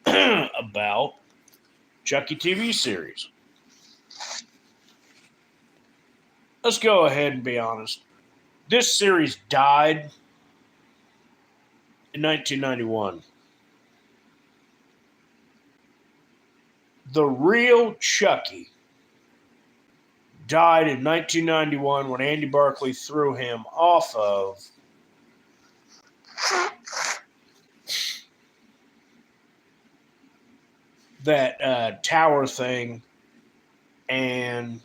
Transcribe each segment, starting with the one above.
about Chucky TV series. Let's go ahead and be honest. This series died in 1991. The real Chucky died in 1991 when Andy Barclay threw him off of that tower thing, and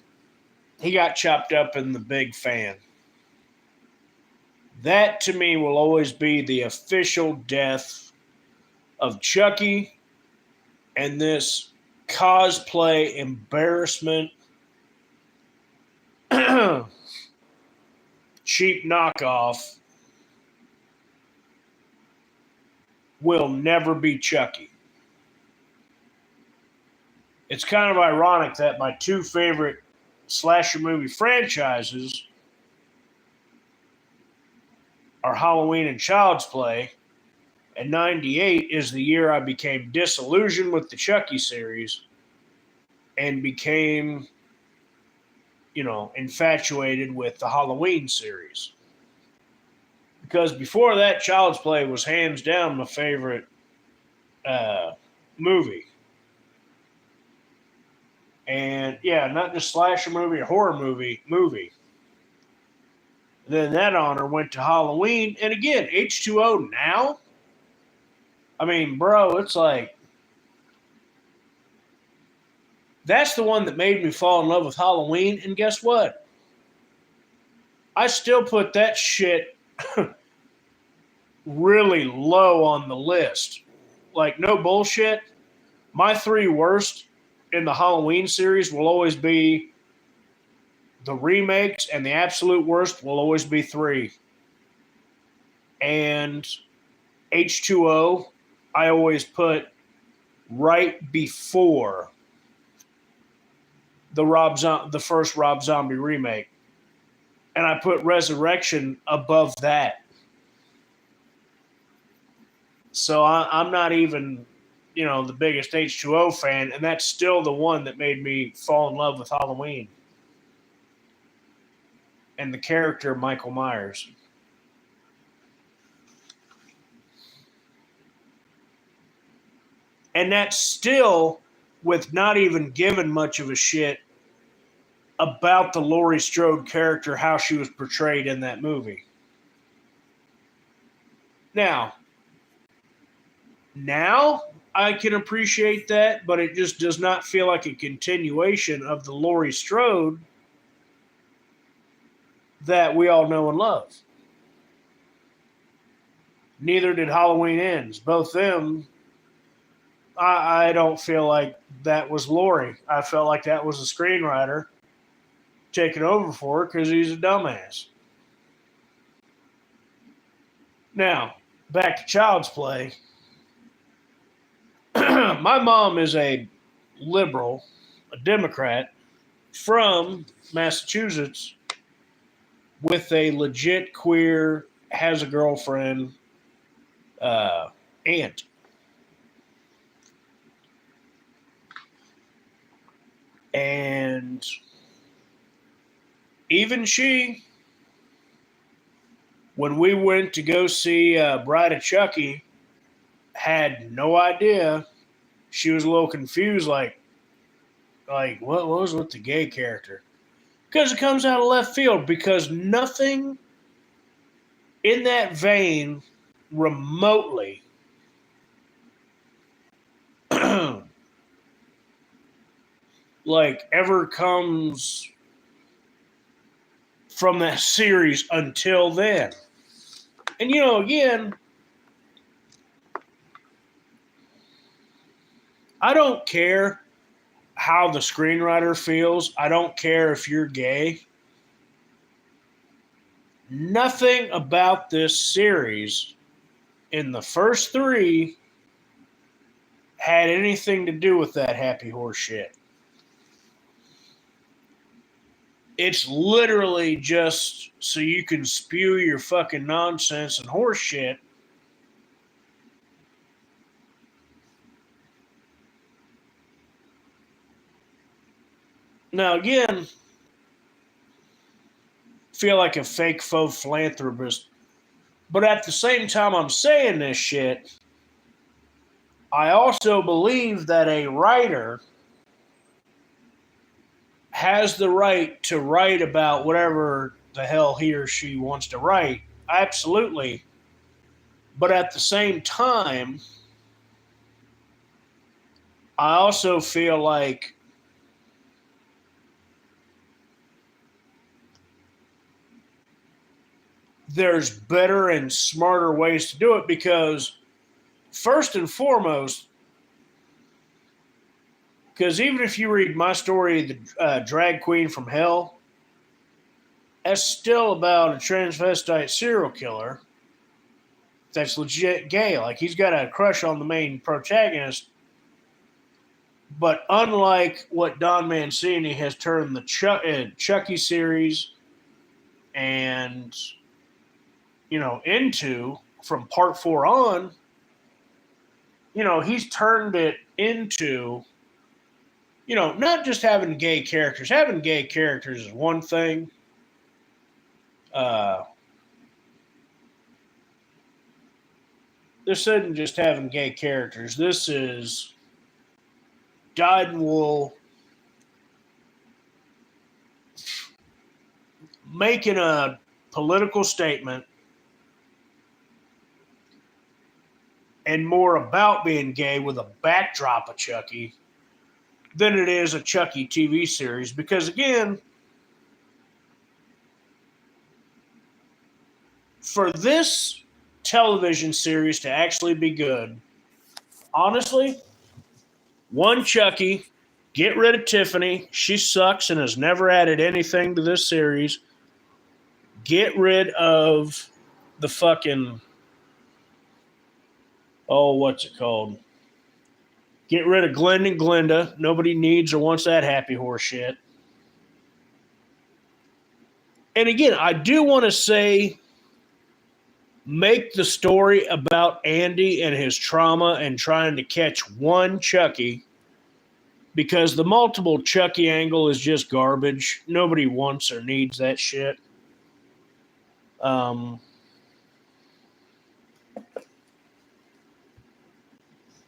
he got chopped up in the big fan. That, to me, will always be the official death of Chucky and this cosplay embarrassment, cheap knockoff will never be Chucky. It's kind of ironic that my two favorite slasher movie franchises are Halloween and Child's Play, and 98 is the year I became disillusioned with the Chucky series and became, infatuated with the Halloween series. Because before that, Child's Play was hands down my favorite movie. And yeah, not just slasher movie or horror movie. Then that honor went to Halloween. And again, H2O now? I mean, bro, it's like, that's the one that made me fall in love with Halloween. And guess what? I still put that shit really low on the list. Like, no bullshit. My three worst in the Halloween series will always be the remakes, and the absolute worst will always be 3. And H2O, I always put right before the first Rob Zombie remake. And I put Resurrection above that. So I'm not even, the biggest H2O fan, and that's still the one that made me fall in love with Halloween. And the character Michael Myers. And that's still with not even giving much of a shit about the Laurie Strode character, how she was portrayed in that movie. Now I can appreciate that, but it just does not feel like a continuation of the Laurie Strode that we all know and love. Neither did Halloween Ends. Both them, I don't feel like that was Laurie. I felt like that was a screenwriter taking over for her because he's a dumbass. Now, back to Child's Play. My mom is a liberal, a Democrat from Massachusetts with a legit queer, has a girlfriend aunt. And even she, when we went to go see Bride of Chucky, had no idea. She was a little confused, like what was with the gay character? Because it comes out of left field, because nothing in that vein remotely ever comes from that series until then. And again, I don't care how the screenwriter feels. I don't care if you're gay. Nothing about this series in the first 3 had anything to do with that happy horse shit. It's literally just so you can spew your fucking nonsense and horse shit Now, again, feel like a fake faux philanthropist, but at the same time I'm saying this shit, I also believe that a writer has the right to write about whatever the hell he or she wants to write. Absolutely. But at the same time, I also feel like there's better and smarter ways to do it because, first and foremost, because even if you read my story, The Drag Queen from Hell, that's still about a transvestite serial killer that's legit gay. Like, he's got a crush on the main protagonist. But unlike what Don Mancini has turned the Chucky series and, into from part 4 on, he's turned it into, not just having gay characters. Having gay characters is one thing. Uh, this isn't just having gay characters. This is dyed-in-wool making a political statement and more about being gay with a backdrop of Chucky than it is a Chucky TV series. Because again, for this television series to actually be good, honestly, one Chucky, get rid of Tiffany. She sucks and has never added anything to this series. Get rid of the fucking, what's it called? Get rid of Glenn and Glenda. Nobody needs or wants that happy horse shit. And again, I do want to say, make the story about Andy and his trauma and trying to catch one Chucky, because the multiple Chucky angle is just garbage. Nobody wants or needs that shit. Now,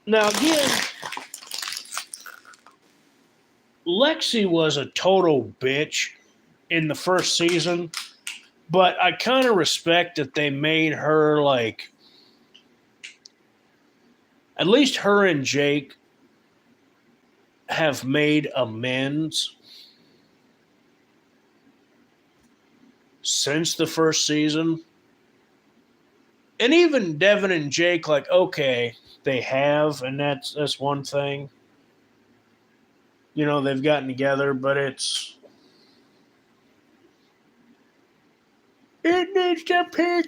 again, Lexi was a total bitch in the first season, but I kind of respect that they made her, like, at least her and Jake have made amends since the first season. And even Devin and Jake, like, okay, they have, and that's one thing. They've gotten together, but it needs to pick